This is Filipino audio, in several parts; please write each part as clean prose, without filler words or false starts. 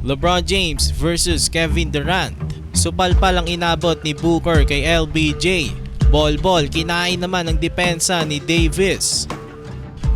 LeBron James versus Kevin Durant. Supalpal ang inabot ni Booker kay LBJ. Ball kinain naman ang depensa ni Davis.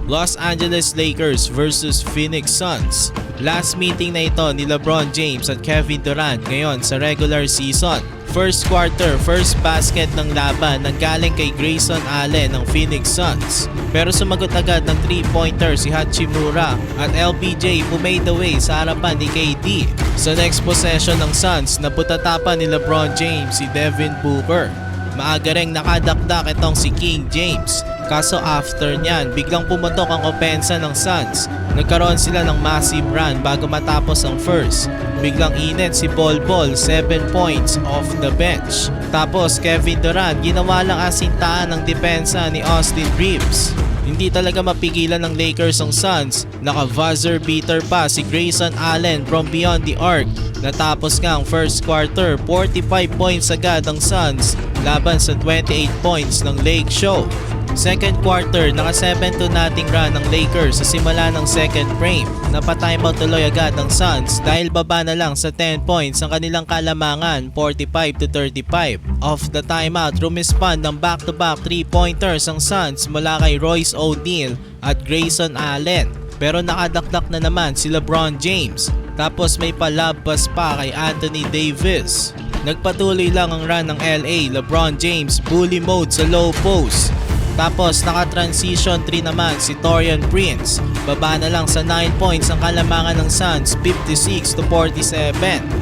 Los Angeles Lakers versus Phoenix Suns. Last meeting na ito ni LeBron James at Kevin Durant ngayon sa regular season. First quarter, first basket ng laban nanggaling kay Grayson Allen ng Phoenix Suns. Pero sumagot agad ng 3-pointer si Hachimura at LBJ who made the way sa harapan ni KD. Sa next possession ng Suns, naputatapan ni LeBron James si Devin Booker. Maaga ring nakadakdak itong si King James. Kaso after nyan, biglang pumatok ang opensa ng Suns. Nagkaroon sila ng massive run bago matapos ang first. Biglang init si Bol 7 points off the bench. Tapos Kevin Durant ginawa lang asintaan ng depensa ni Austin Reeves. Hindi talaga mapigilan ng Lakers ang Suns. Naka-buzzer beater pa si Grayson Allen from beyond the arc. Natapos nga ang first quarter, 45 points agad ang Suns laban sa 28 points ng Lake Show. Second quarter, naka 7-2 nating run ng Lakers sa simula ng second frame. Napatimeout tuloy agad ang Suns dahil baba na lang sa 10 points ang kanilang kalamangan, 45-35. Off the timeout, rumispond ng back-to-back 3-pointers ang Suns mula kay Royce O'Neal at Grayson Allen. Pero nakadakdak na naman si LeBron James. Tapos may palabas pa kay Anthony Davis. Nagpatuloy lang ang run ng LA, LeBron James bully mode sa low post. Tapos naka-transition 3 naman si Taurean Prince. Baba na lang sa 9 points ang kalamangan ng Suns, 56-47.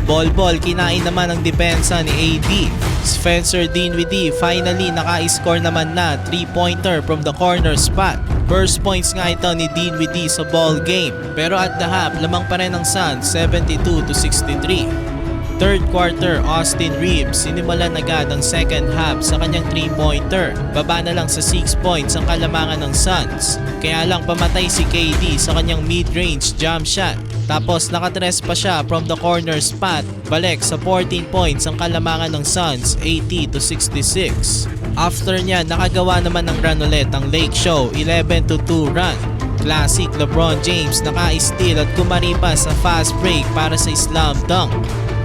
Ball kinain naman ang depensa ni AD. Spencer Dinwiddie finally naka-score naman na 3-pointer from the corner spot. First points nga ito ni Dinwiddie sa ball game. Pero at the half, lamang pa rin ang Suns, 72-63. Third quarter, Austin Reeves sinimulan agad ang second half sa kanyang 3-pointer. Baba na lang sa 6 points ang kalamangan ng Suns. Kaya lang pamatay si KD sa kanyang mid-range jump shot. Tapos nakatres pa siya from the corner spot. Balik sa 14 points ang kalamangan ng Suns, 80-66. After niya, nakagawa naman ng run ulit ang Lake Show, 11-2 run. Classic LeBron James naka-steal at kumaripa sa fast break para sa slam dunk.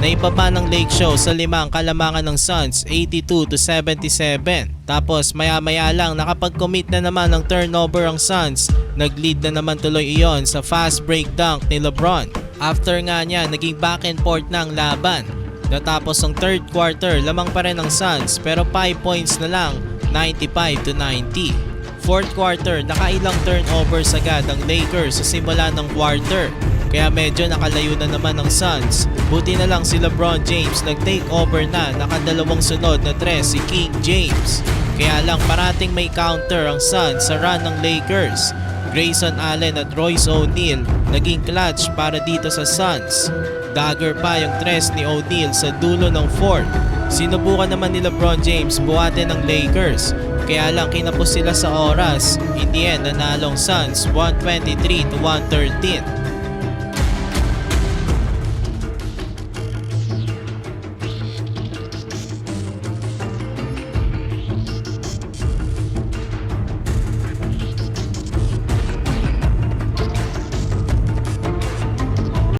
Naibaba ng Lake Show sa 5 ang kalamangan ng Suns, 82-77. Tapos maya-maya lang nakapag-commit na naman ng turnover ang Suns. Nag-lead na naman tuloy iyon sa fast break dunk ni LeBron. After nga niya, naging back and forth na ang laban. Natapos ang third quarter, lamang pa rin ang Suns pero 5 points na lang, 95-90. Fourth quarter, nakailang turnovers agad ang Lakers sa simula ng quarter. Kaya medyo nakalayo na naman ang Suns. Buti na lang si LeBron James nag-take over na, nakadalawang sunod na 3 si King James. Kaya lang parating may counter ang Suns sa run ng Lakers. Grayson Allen at Royce O'Neal naging clutch para dito sa Suns. Dagger pa yung 3 ni O'Neal sa dulo ng fourth. Sinubukan naman ni LeBron James buhatin ng Lakers. Kaya lang kinapos sila sa oras. In the end, nanalong Suns 123-113.